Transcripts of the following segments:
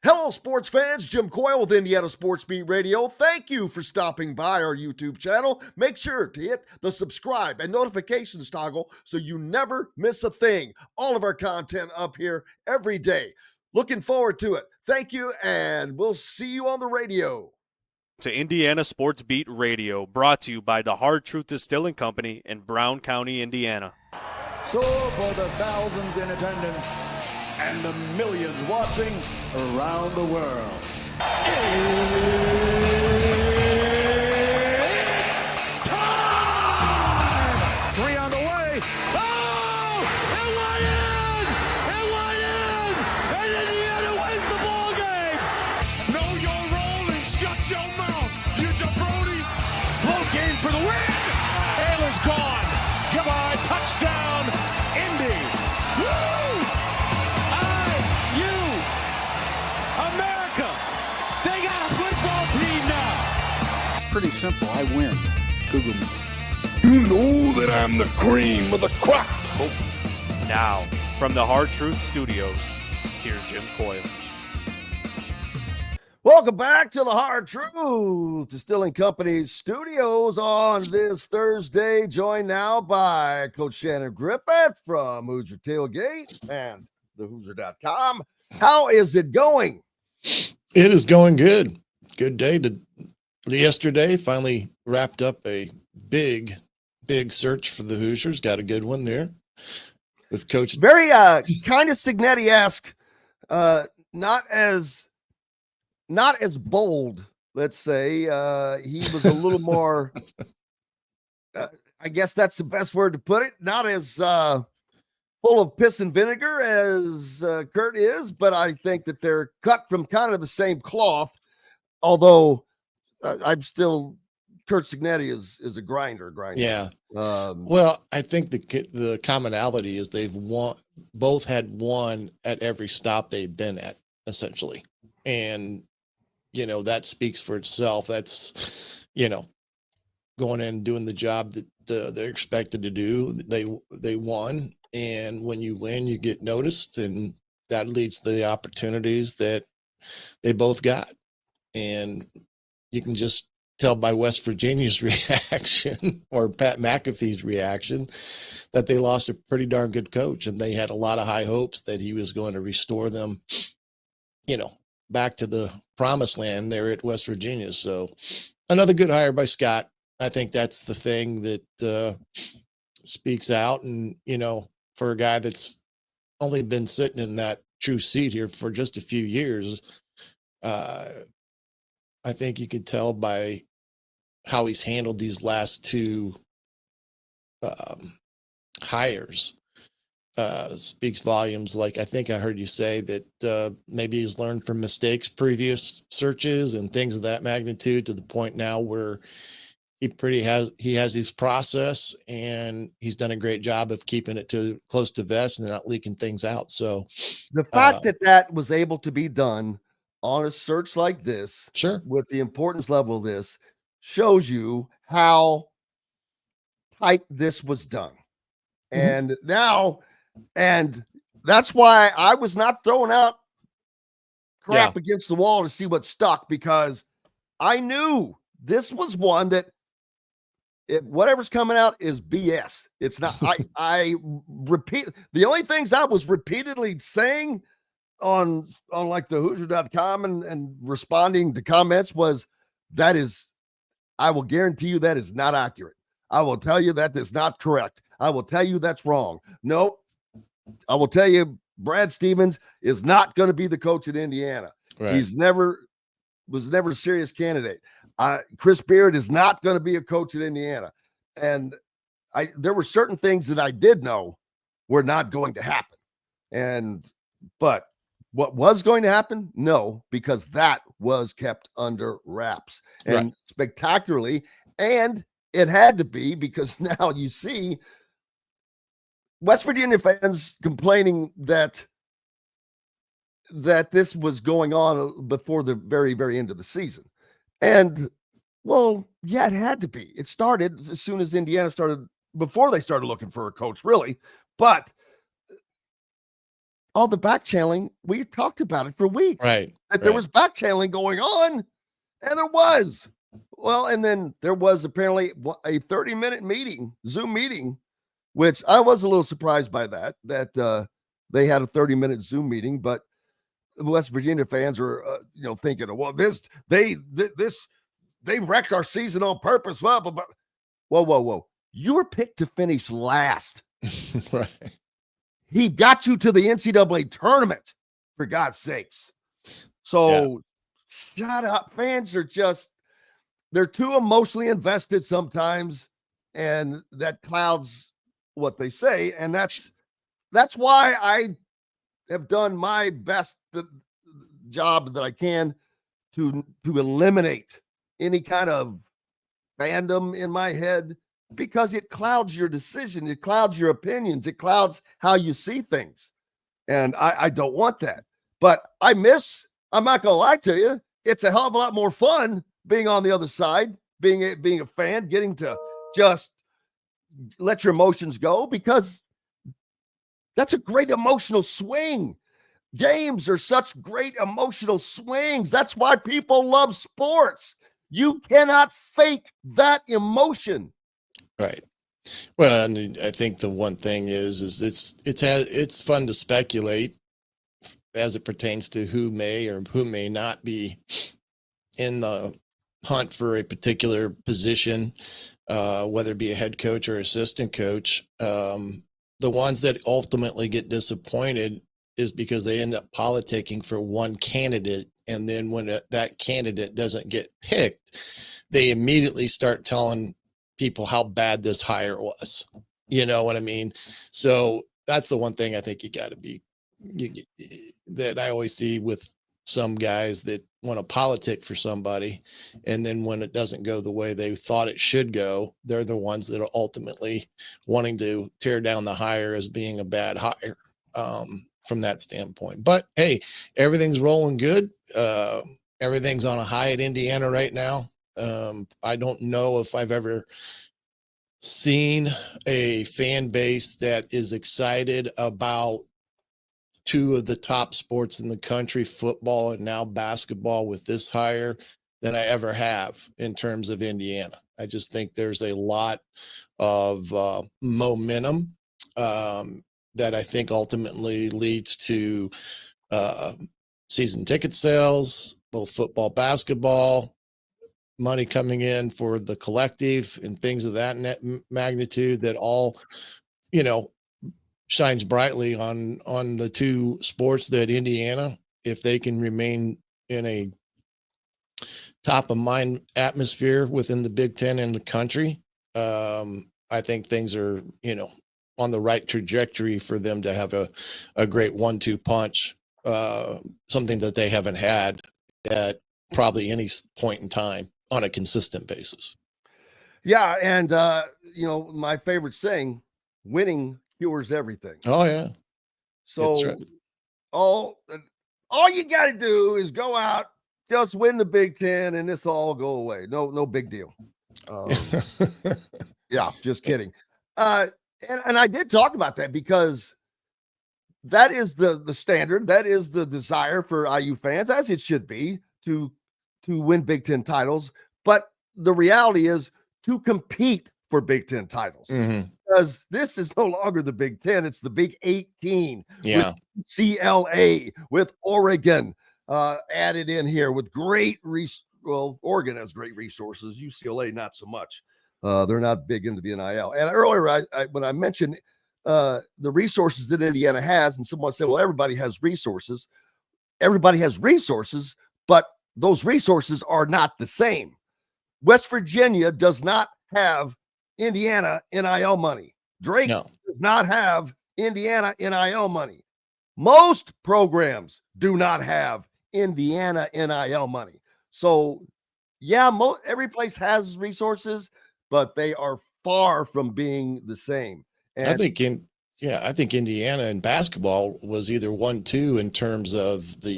Hello, sports fans. Jim Coyle with Indiana Sports Beat Radio. Thank you for stopping by our YouTube channel. Make sure to hit the subscribe and notifications toggle so you never miss a thing. All of our content up here every day. Looking forward to it. Thank you, and we'll see you on the radio. To Indiana Sports Beat Radio, brought to you by the Hard Truth Distilling Company in Brown County, Indiana. So for the thousands in attendance and the millions watching around the world, it's time! 3 on the way. Oh! It went in! It went in! And Indiana wins the ball game! Know your role and shut your mouth, you jabroni! Float game for the win! Ayler's gone. Goodbye. Touchdown, Indy. Woo! IU. America. They got a football team now. It's pretty simple. I win. Google me. You know that I'm the cream of the crop. Now, from the Hard Truth Studios, here's Jim Coyle. Welcome back to the Hard Truth Distilling Company studios on this Thursday. Joined now by Coach Shannon Griffith from Hoosier Tailgate and thehoosier.com. How is it going? It is going good. Good day. Yesterday finally wrapped up a big search for the Hoosiers. Got a good one there with Coach. Very kind of Signetti-esque, not as bold, let's say. He was a little more, I guess that's the best word to put it, not as full of piss and vinegar as Kurt is, but I think that they're cut from kind of the same cloth, although I'm still, Kurt Signetti is a grinder. Yeah. Well, I think the commonality is both had won at every stop they've been at, essentially. And, that speaks for itself. That's, going in and doing the job that they're expected to do. They won. And when you win, you get noticed, and that leads to the opportunities that they both got. And you can just tell by West Virginia's reaction or Pat McAfee's reaction that they lost a pretty darn good coach, and they had a lot of high hopes that he was going to restore them, back to the promised land there at West Virginia. So another good hire by Scott. I think that's the thing that speaks out. And, for a guy that's only been sitting in that true seat here for just a few years, I think you could tell by how he's handled these last two hires. Speaks volumes. Like, I think I heard you say that maybe he's learned from mistakes, previous searches and things of that magnitude, to the point now where he has his process, and he's done a great job of keeping it close to vest and not leaking things out. So the fact that was able to be done on a search like this, sure, with the importance level of this, shows you how tight this was done. And now, and that's why I was not throwing out crap against the wall to see what stuck, because I knew this was one that whatever's coming out is BS. It's not. I repeat the only things I was repeatedly saying on like the Hoosier.com and responding to comments was, I will guarantee you that is not accurate. I will tell you that is not correct. I will tell you that's wrong. No, I will tell you Brad Stevens is not going to be the coach at Indiana. Right. Was never a serious candidate. Chris Beard is not going to be a coach at Indiana. And there were certain things that I did know were not going to happen. But what was going to happen? No, because that was kept under wraps and spectacularly. And it had to be, because now you see West Virginia fans complaining that this was going on before the very, very end of the season. And, well, yeah, it had to be. It started as soon as Indiana started, before they started looking for a coach, really. But all the back channeling, we talked about it for weeks. Right. That there was back channeling going on, and there was. Well, and then there was apparently a 30-minute meeting, Zoom meeting, which I was a little surprised by that they had a 30-minute Zoom meeting, but West Virginia fans are, thinking, well, they wrecked our season on purpose. Well, but whoa. You were picked to finish last. Right. He got you to the NCAA tournament, for God's sakes. So shut up. Fans are they're too emotionally invested sometimes, and that clouds what they say. And that's why I have done my best job that I can to eliminate any kind of fandom in my head, because it clouds your decision. It clouds your opinions. It clouds how you see things. And I don't want that. But I'm not going to lie to you, it's a hell of a lot more fun being on the other side, being a fan, getting to just let your emotions go, because that's a great emotional swing. Games are such great emotional swings. That's why people love sports. You cannot fake that emotion. Right. Well, and I think the one thing is it's fun to speculate as it pertains to who may or who may not be in the hunt for a particular position, whether it be a head coach or assistant coach. The ones that ultimately get disappointed is because they end up politicking for one candidate. And then when that candidate doesn't get picked, they immediately start telling people how bad this hire was. You know what I mean? So that's the one thing I think that I always see with some guys that want to politic for somebody. And then when it doesn't go the way they thought it should go, they're the ones that are ultimately wanting to tear down the hire as being a bad hire from that standpoint. But hey, everything's rolling good. Everything's on a high at Indiana right now. I don't know if I've ever seen a fan base that is excited about two of the top sports in the country, football and now basketball, with this hire than I ever have in terms of Indiana. I just think there's a lot of momentum that I think ultimately leads to season ticket sales, both football, basketball, money coming in for the collective and things of that magnitude that all, shines brightly on the two sports that Indiana, if they can remain in a top of mind atmosphere within the Big Ten and the country. I think things are, on the right trajectory for them to have a great 1-2 punch, something that they haven't had at probably any point in time on a consistent basis. Yeah. And, my favorite saying, winning cures everything. Oh yeah. So right. all you got to do is go out, just win the Big Ten, and this will all go away. No big deal. Yeah, just kidding. And I did talk about that because that is the standard. That is the desire for IU fans, as it should be, to win Big Ten titles. But the reality is to compete for Big Ten titles. Mm-hmm. Because this is no longer the Big Ten. It's the Big 18. Yeah. With CLA, with Oregon added in here, with great Oregon has great resources. UCLA, not so much. They're not big into the NIL. And earlier, when I mentioned the resources that Indiana has, and someone said, well, everybody has resources. Everybody has resources, but those resources are not the same. West Virginia does not have Indiana NIL money. Drake does not have Indiana NIL money. Most programs do not have Indiana NIL money. So, yeah, every place has resources, but they are far from being the same. And I think Indiana in basketball was either 1-2 in terms of they're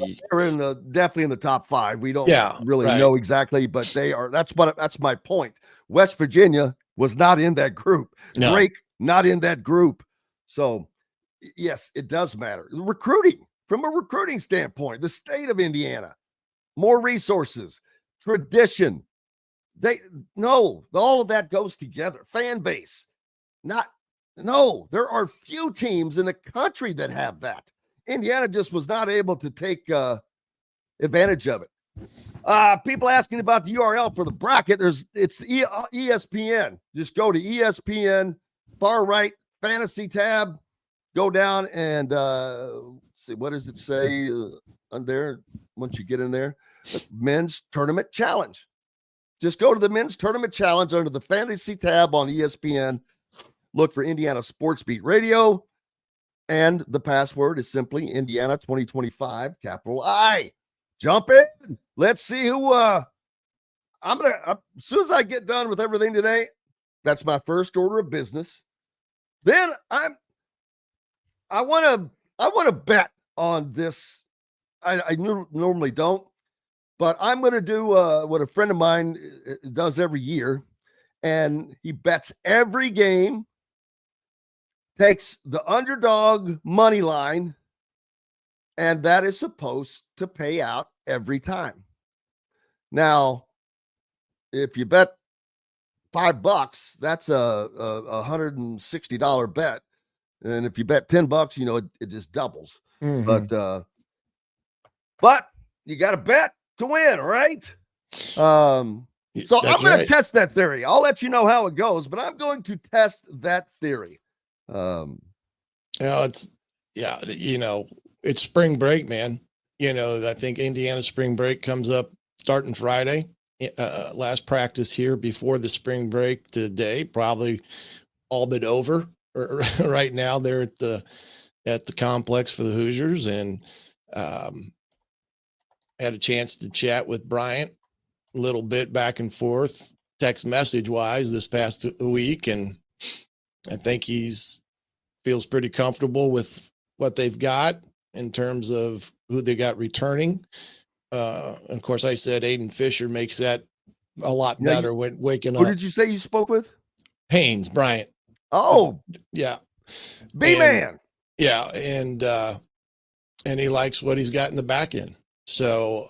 definitely in the top 5. We don't really know exactly, but they are. That's my point. West Virginia was not in that group. No. Drake not in that group. So yes, it does matter. Recruiting, from a recruiting standpoint, the state of Indiana, more resources, tradition. All of that goes together. Fan base, there are few teams in the country that have that. Indiana just was not able to take advantage of it. People asking about the URL for the bracket. It's ESPN. Just go to ESPN, far right fantasy tab. Go down and see, what does it say on there? Once you get in there, men's tournament challenge. Just go to the men's tournament challenge under the fantasy tab on ESPN. Look for Indiana Sports Beat Radio, and the password is simply Indiana 2025, capital I. Jump in. Let's see who. As soon as I get done with everything today, that's my first order of business. Then I want to bet on this. I normally don't, but I'm going to do what a friend of mine does every year, and he bets every game, takes the underdog money line, and that is supposed to pay out every time. Now, if you bet $5, that's a $160 bet. And if you bet $10, it just doubles. Mm-hmm. But you got to bet to win, right? So that's I'm going to test that theory. I'll let you know how it goes, but I'm going to test that theory. It's spring break, man. I think Indiana spring break comes up starting Friday. Last practice here before the spring break today, probably all but over. Right now they're at the complex for the Hoosiers, and had a chance to chat with Bryant a little bit back and forth text message wise this past week. And I think feels pretty comfortable with what they've got in terms of who they got returning. Of course, I said Aiden Fisher makes that a lot better when waking up. Who did you say you spoke with? Bryant. Oh, yeah. B-man. Yeah. And he likes what he's got in the back end. So,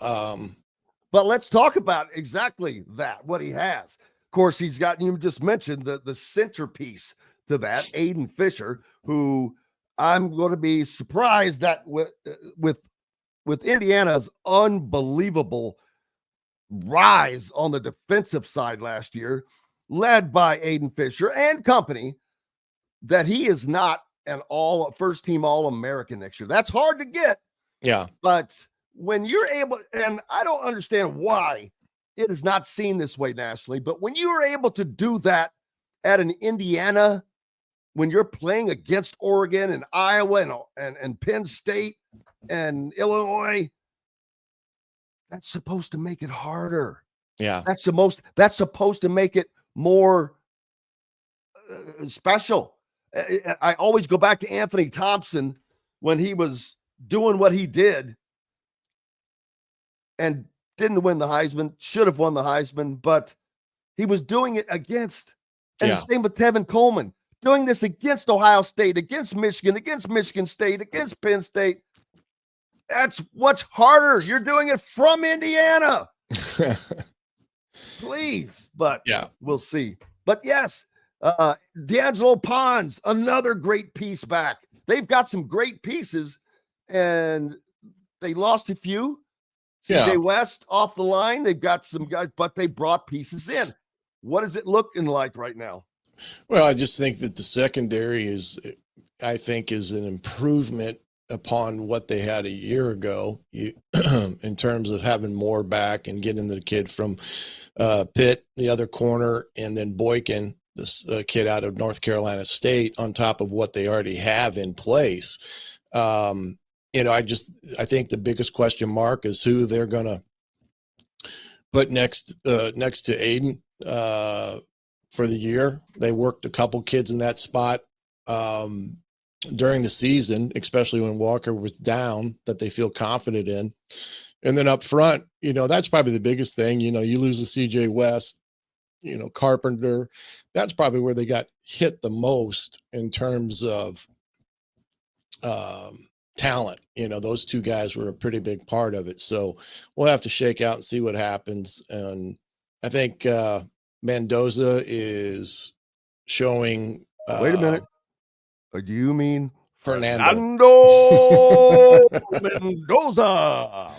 but let's talk about exactly that, what he has. Of course, he's got, you just mentioned the centerpiece to that, Aiden Fisher, who I'm going to be surprised that with Indiana's unbelievable rise on the defensive side last year, led by Aiden Fisher and company, that he is not an first team All-American next year. That's hard to get. Yeah. But when you're able, and I don't understand why it is not seen this way nationally, but when you are able to do that at an Indiana, when you're playing against Oregon and Iowa and Penn State and Illinois, that's supposed to make it harder. Yeah. That's supposed to make it more special. I always go back to Anthony Thompson when he was doing what he did and didn't win the Heisman, should have won the Heisman, but he was doing it against. And the same with Tevin Coleman, doing this against Ohio State, against Michigan State, against Penn State. That's what's harder. You're doing it from Indiana. Please. But we'll see. But yes, D'Angelo Pons, another great piece back. They've got some great pieces, and they lost a few. CJ West off the line. They've got some guys, but they brought pieces in. What is it looking like right now? Well, I just think that the secondary is an improvement upon what they had a year ago in terms of having more back and getting the kid from Pitt, the other corner, and then Boykin, this kid out of North Carolina State, on top of what they already have in place. I think the biggest question mark is who they're going to put next to Aiden for the year. They worked a couple kids in that spot during the season, especially when Walker was down, that they feel confident in. And then up front, that's probably the biggest thing. You lose the CJ West, Carpenter. That's probably where they got hit the most in terms of talent. Those two guys were a pretty big part of it. So we'll have to shake out and see what happens. And I think Mendoza is showing. Wait a minute. Or do you mean Fernando Mendoza?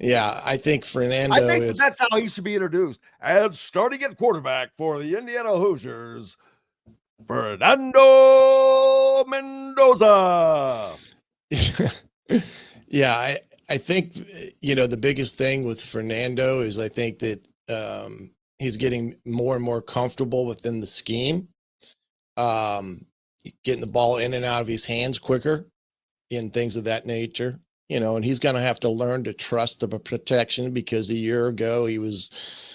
Yeah, I think Fernando I think that's how he should be introduced. And starting at quarterback for the Indiana Hoosiers, Fernando Mendoza. Yeah, I think, the biggest thing with Fernando is I think that he's getting more and more comfortable within the scheme, getting the ball in and out of his hands quicker and things of that nature. And he's going to have to learn to trust the protection, because a year ago he was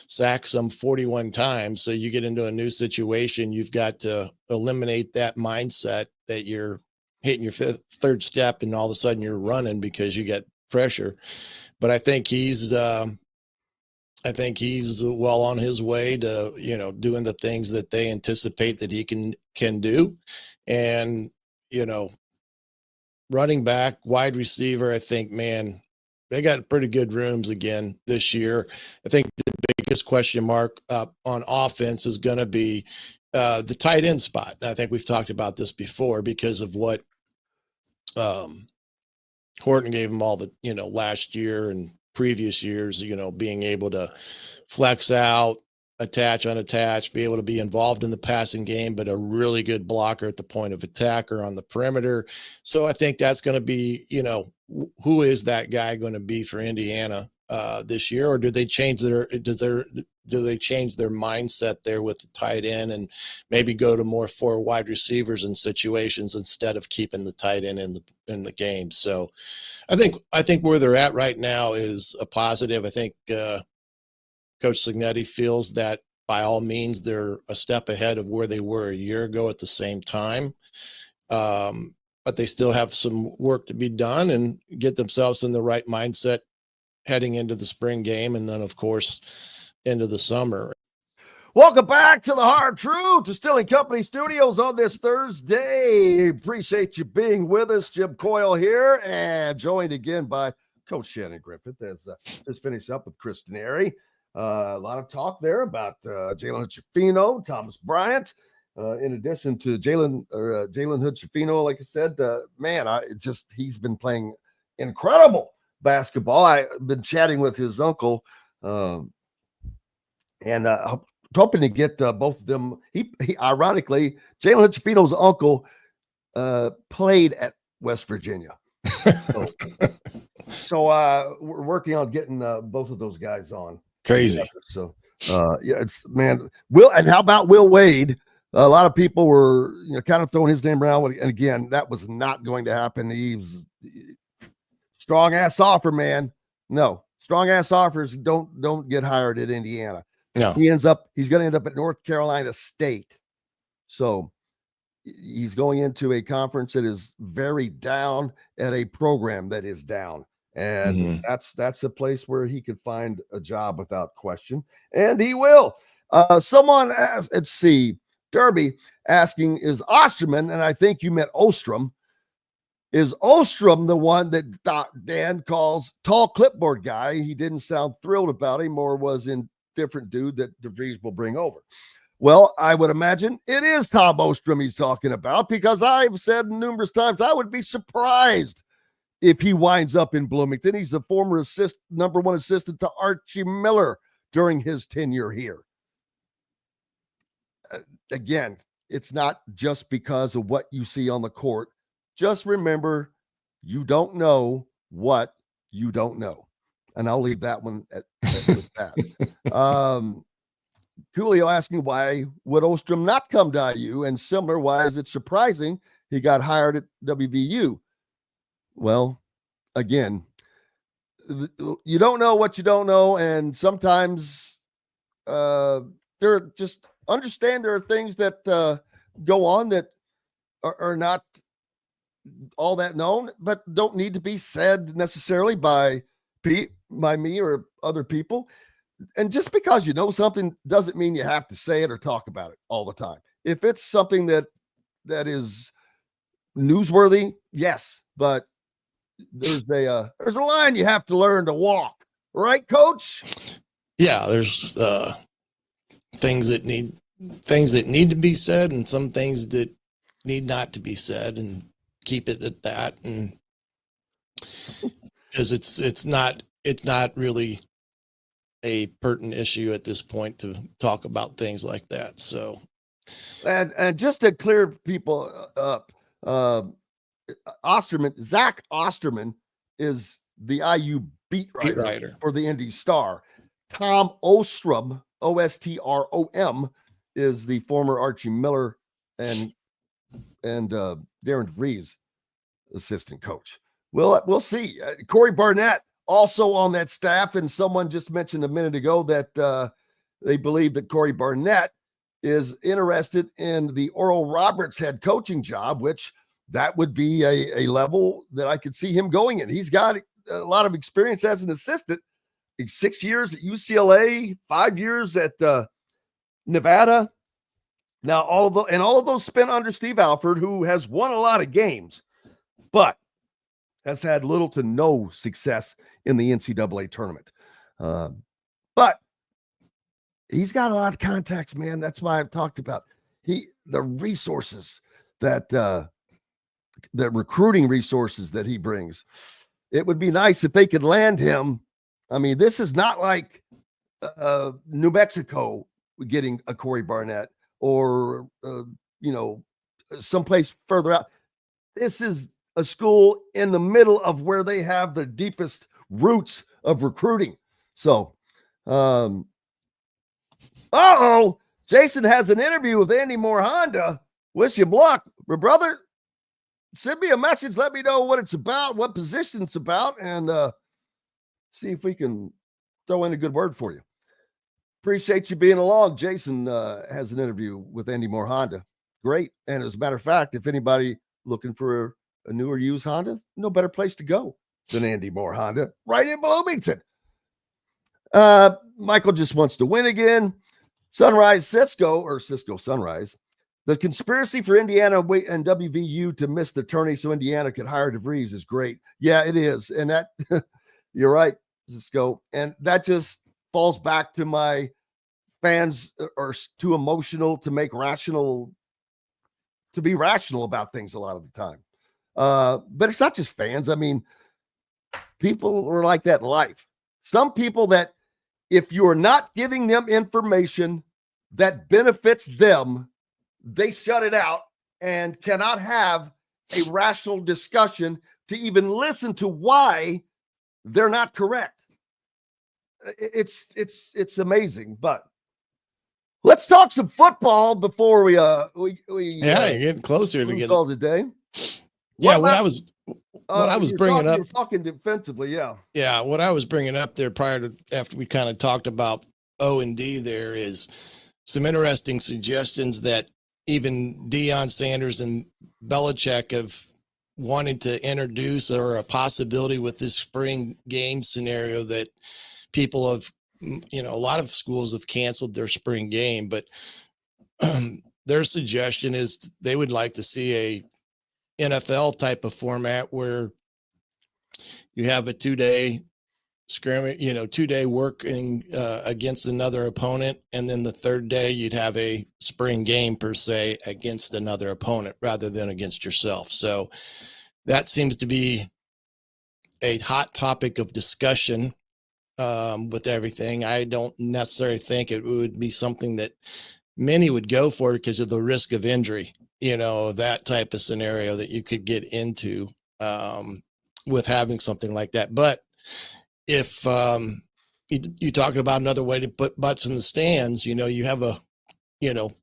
sacked some 41 times. So you get into a new situation, you've got to eliminate that mindset that you're hitting your third step and all of a sudden you're running because you get pressure. But I think he's well on his way to, doing the things that they anticipate that he can do. And, running back, wide receiver, I think, man, they got pretty good rooms again this year. I think the biggest question mark on offense is going to be the tight end spot. And I think we've talked about this before because of what Horton gave them all the, last year and previous years, being able to flex out, attach, unattach, be able to be involved in the passing game, but a really good blocker at the point of attack or on the perimeter. So I think that's going to be, who is that guy going to be for Indiana this year? Or do they change their mindset there with the tight end and maybe go to more 4 wide receivers in situations instead of keeping the tight end in the game? So I think where they're at right now is a positive. I think Coach Signetti feels that by all means they're a step ahead of where they were a year ago at the same time. But they still have some work to be done and get themselves in the right mindset heading into the spring game. And then of course, into the summer. Welcome back to the Hard Truth Distilling Company Studios on this Thursday. Appreciate you being with us. Jim Coyle here, and joined again by Coach Shannon Griffith as just finished up with Chris Denary. A lot of talk there about Jalen Hood-Schifino, Thomas Bryant. In addition to Jalen Hood-Schifino, like I said, he's been playing incredible basketball. I've been chatting with his uncle, and hoping to get both of them. He ironically, Jalen Hood-Schifino's uncle played at West Virginia. So we're working on getting both of those guys on. Crazy. So and how about Will Wade? A lot of people were kind of throwing his name around, and again, that was not going to happen. He was strong ass offer, man. No, strong ass offers don't get hired at Indiana. No. He's going to end up at North Carolina State. So he's going into a conference that is very down at a program that is down. And that's a place where he could find a job without question. And he will. Someone asked, let's see, Derby asking, is Osterman, and I think you meant Ostrom, is Ostrom the one that Dan calls tall clipboard guy? He didn't sound thrilled about him, or was in different dude that DeVries will bring over. Well, I would imagine it is Tom Ostrom he's talking about, because I've said numerous times I would be surprised if he winds up in Bloomington. He's a former number 1 assistant to Archie Miller during his tenure here. Again, it's not just because of what you see on the court. Just remember, you don't know what you don't know. And I'll leave that one with that. Coolio asking, why would Ostrom not come to IU? And similar, why is it surprising he got hired at WVU? Well, again, you don't know what you don't know. And sometimes there are things that go on that are not all that known, but don't need to be said necessarily by me or other people. And just because you know something doesn't mean you have to say it or talk about it all the time. If it's something that is newsworthy, yes, but there's a line you have to learn to walk, right, Coach? Yeah, there's things that need to be said, and some things that need not to be said, and keep it at that. And because it's not really a pertinent issue at this point to talk about things like that. So, and just to clear people up, Zach Osterman is the IU beat writer for the Indy Star. Tom Ostrom, Ostrom, is the former Archie Miller and Darren Vries assistant coach. We'll see. Corey Barnett also on that staff, and someone just mentioned a minute ago that they believe that Corey Barnett is interested in the Oral Roberts head coaching job, which that would be a level that I could see him going in. He's got a lot of experience as an assistant. 6 years at UCLA, 5 years at Nevada. Now, all of those spent under Steve Alford, who has won a lot of games, but has had little to no success in the NCAA tournament. But he's got a lot of contacts, man. That's why I've talked about the resources that the recruiting resources that he brings. It would be nice if they could land him. I mean, this is not like New Mexico getting a Corey Barnett or, someplace further out. This is a school in the middle of where they have the deepest roots of recruiting. So, Jason has an interview with Andy Moore Honda. Wish him luck. My brother, send me a message. Let me know what it's about, what position it's about, and see if we can throw in a good word for you. Appreciate you being along. Jason has an interview with Andy Moore Honda. Great. And as a matter of fact, if anybody looking for a new or used Honda, no better place to go than Andy Moore Honda, right in Bloomington. Michael just wants to win again. Cisco Sunrise. The conspiracy for Indiana and WVU to miss the tourney so Indiana could hire DeVries is great. Yeah, it is. And that, you're right, Cisco. And that just falls back to my fans are too emotional to be rational about things a lot of the time. But it's not just fans. I mean, people are like that in life. Some people that if you're not giving them information that benefits them, they shut it out and cannot have a rational discussion to even listen to why they're not correct. It's amazing, but let's talk some football before we you're getting closer to get all today. Yeah, what I was bringing up, talking defensively, yeah. Yeah, what I was bringing up there after we kind of talked about O&D, there is some interesting suggestions that even Deion Sanders and Belichick have wanted to introduce, or a possibility with this spring game scenario that people have, a lot of schools have canceled their spring game, but their suggestion is they would like to see a NFL type of format where you have a 2-day scrimmage, 2-day working against another opponent. And then the third day you'd have a spring game per se against another opponent rather than against yourself. So that seems to be a hot topic of discussion with everything. I don't necessarily think it would be something that many would go for because of the risk of injury, that type of scenario that you could get into with having something like that. But if you're talking about another way to put butts in the stands, you have a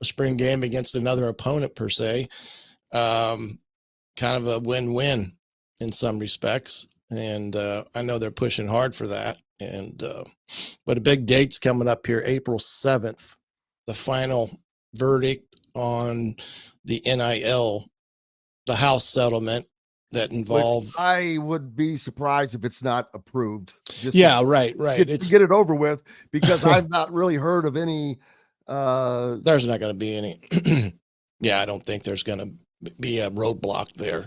spring game against another opponent per se, kind of a win-win in some respects. And I know they're pushing hard for that. And but a big date's coming up here, April 7th, the final verdict on the NIL, the House settlement that involved. I would be surprised if it's not approved. Right. Get it over with, because I've not really heard of any. There's not going to be any. I don't think there's going to be a roadblock there.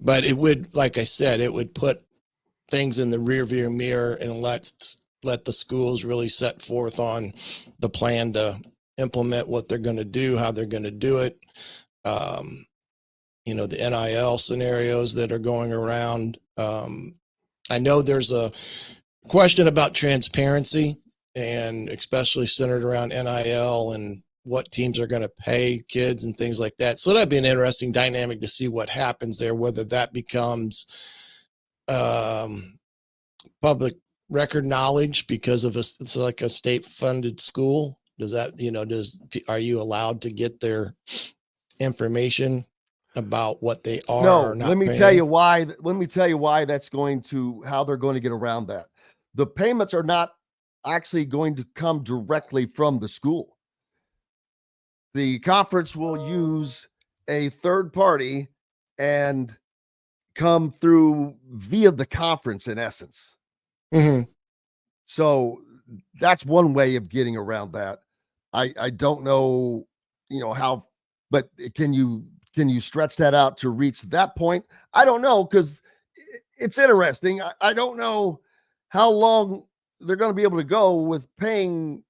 But it would, like I said, it would put things in the rearview mirror and let the schools really set forth on the plan to implement what they're going to do, how they're going to do it. The NIL scenarios that are going around. I know there's a question about transparency, and especially centered around NIL and what teams are going to pay kids and things like that. So that'd be an interesting dynamic to see what happens there, whether that becomes public record knowledge because of it's like a state funded school. Does that, are you allowed to get their information about what they are or not? Let me paying? tell you why. Let me tell you why how they're going to get around that. The payments are not actually going to come directly from the school. The conference will use a third party and come through via the conference in essence. Mm-hmm. So that's one way of getting around that. I don't know, how, but can you stretch that out to reach that point? I don't know, because it's interesting. I don't know how long they're going to be able to go with paying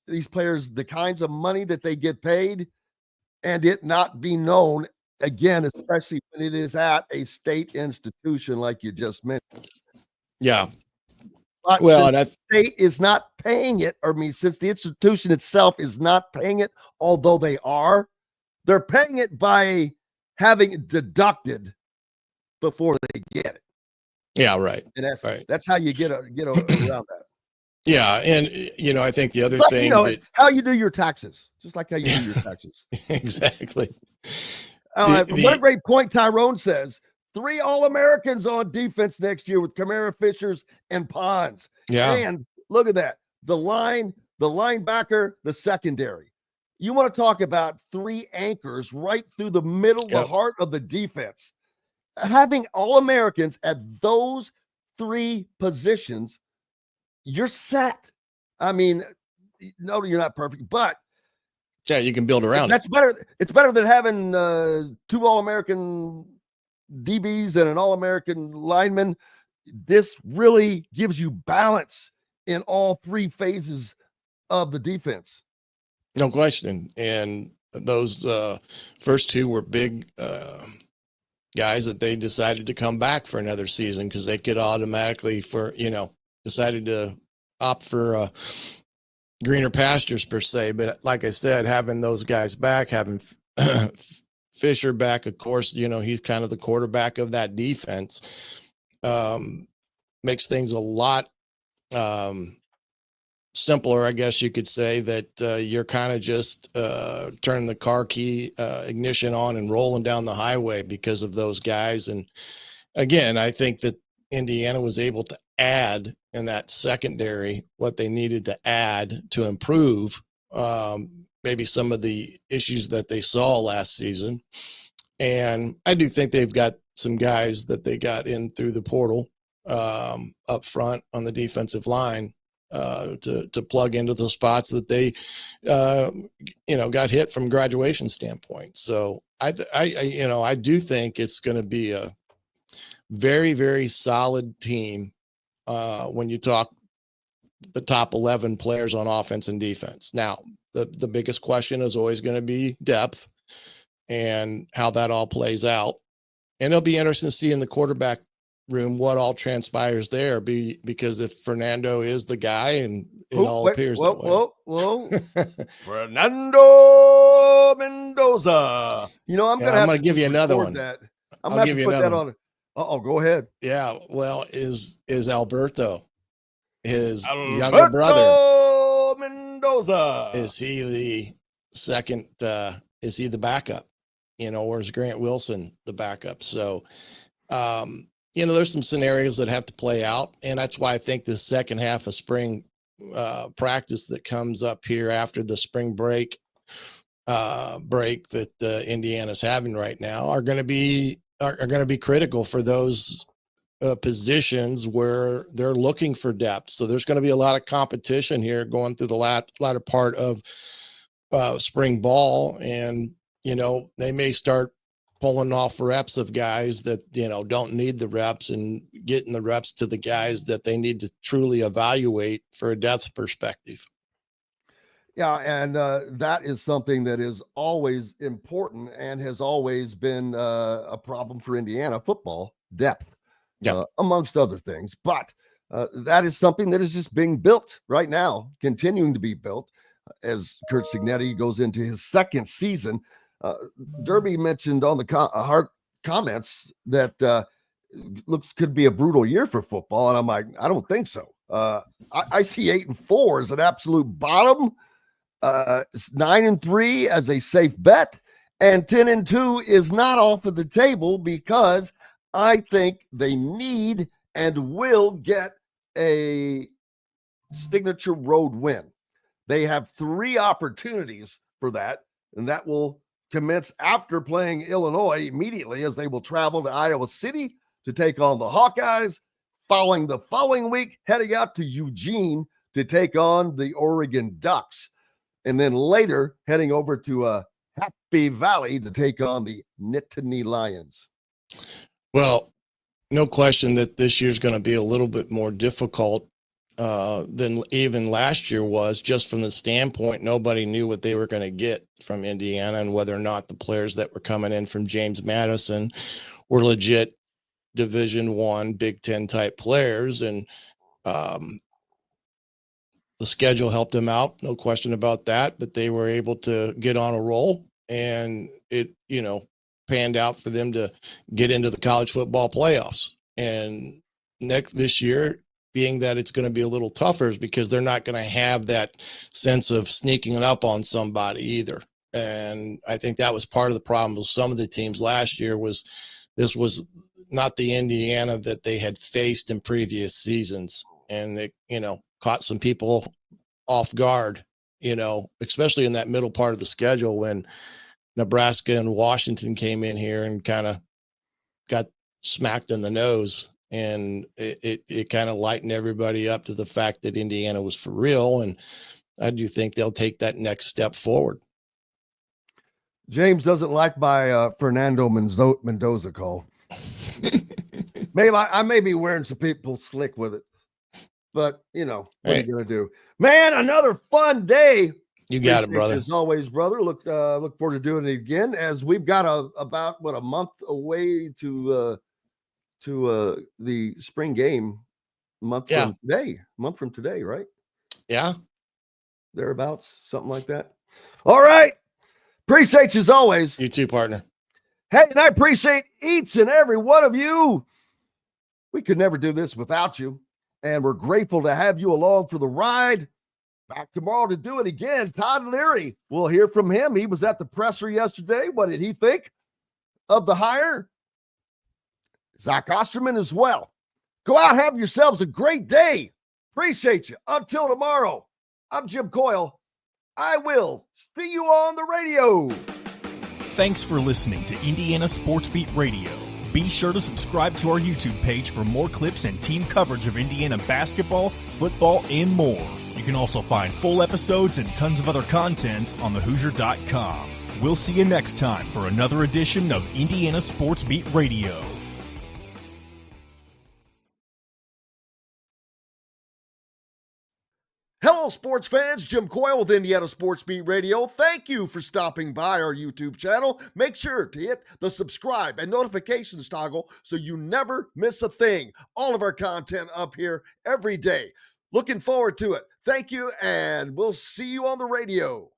these players the kinds of money that they get paid and it not be known, again, especially when it is at a state institution like you just mentioned. Yeah. But well, and the state is not paying it, since the institution itself is not paying it, although they're paying it by having it deducted before they get it. Yeah, right. In essence, right. That's how you get around that. Yeah, and I think the other thing how you do your taxes, just like how you do your taxes. Exactly. What a great point Tyrone says. 3 All-Americans on defense next year with Kamara, Fishers, and Pons. Yeah. And look at that. The line, the linebacker, the secondary. You want to talk about 3 anchors right through the middle, the heart of the defense. Having All-Americans at those 3 positions, you're set. No, you're not perfect, but yeah, you can build around that's better. It's better than having 2 All-American DBs and an All-American lineman. This really gives you balance in all 3 phases of the defense. No question. And those first 2 were big guys that they decided to come back for another season because they could automatically decided to opt for greener pastures per se. But like I said, having those guys back, having Fisher back, of course, he's kind of the quarterback of that defense, makes things a lot simpler, I guess you could say, that you're kind of just turning the car key ignition on and rolling down the highway because of those guys. And again, I think that Indiana was able to add in that secondary what they needed to add to improve maybe some of the issues that they saw last season. And I do think they've got some guys that they got in through the portal up front on the defensive line to plug into the spots that they, got hit from graduation standpoint. So I do think it's going to be a very, very solid team when you talk the top 11 players on offense and defense. Now, the biggest question is always going to be depth and how that all plays out. And it'll be interesting to see in the quarterback room what all transpires there, because if Fernando is the guy, and it appears that way. Fernando Mendoza. I'm going to give you another one. I'm going to have to put that on. Go ahead. Yeah. Well, is Alberto his younger brother? Mendoza. Is he the second? Is he the backup? Or is Grant Wilson the backup? So, there's some scenarios that have to play out, and that's why I think the second half of spring practice that comes up here after the spring break that Indiana's having right now are going to be critical for those positions where they're looking for depth. So there's going to be a lot of competition here going through the latter part of spring ball, and they may start pulling off reps of guys that, don't need the reps and getting the reps to the guys that they need to truly evaluate for a depth perspective. Yeah, and that is something that is always important and has always been a problem for Indiana football, depth, amongst other things. But that is something that is just being built right now, continuing to be built as Kurt Cignetti goes into his second season. Derby mentioned on the hard comments that could be a brutal year for football, and I'm like, I don't think so. I see 8-4 as an absolute bottom. 9-3 as a safe bet, and 10-2 is not off of the table because I think they need and will get a signature road win. They have 3 opportunities for that, and that will commence after playing Illinois immediately, as they will travel to Iowa City to take on the Hawkeyes, following the following week, heading out to Eugene to take on the Oregon Ducks. And then later, heading over to Happy Valley to take on the Nittany Lions. Well, no question that this year's going to be a little bit more difficult than even last year was, just from the standpoint nobody knew what they were going to get from Indiana and whether or not the players that were coming in from James Madison were legit Division I, Big Ten type players. And the schedule helped them out, no question about that, but they were able to get on a roll, and it, panned out for them to get into the college football playoffs. And this year, being that it's going to be a little tougher, is because they're not going to have that sense of sneaking up on somebody either. And I think that was part of the problem with some of the teams last year. This was not the Indiana that they had faced in previous seasons. And it, caught some people off guard, especially in that middle part of the schedule when Nebraska and Washington came in here and kind of got smacked in the nose. And it kind of lightened everybody up to the fact that Indiana was for real. And I do think they'll take that next step forward. James doesn't like my Fernando Mendoza call. Maybe I may be wearing some people slick with it. But, what are you going to do? Man, another fun day. You got it, brother. As always, brother. Look forward to doing it again, as we've got about a month away to the spring game. Month from today, right? Yeah. Thereabouts, something like that. All right. Appreciate you as always. You too, partner. Hey, and I appreciate each and every one of you. We could never do this without you. And we're grateful to have you along for the ride. Back tomorrow to do it again. Todd Leary, we'll hear from him. He was at the presser yesterday. What did he think of the hire? Zach Osterman as well. Go out, have yourselves a great day. Appreciate you. Until tomorrow, I'm Jim Coyle. I will see you on the radio. Thanks for listening to Indiana Sports Beat Radio. Be sure to subscribe to our YouTube page for more clips and team coverage of Indiana basketball, football, and more. You can also find full episodes and tons of other content on thehoosier.com. We'll see you next time for another edition of Indiana Sports Beat Radio. Hello, sports fans. Jim Coyle with Indiana Sports Beat Radio. Thank you for stopping by our YouTube channel. Make sure to hit the subscribe and notifications toggle so you never miss a thing. All of our content up here every day. Looking forward to it. Thank you, and we'll see you on the radio.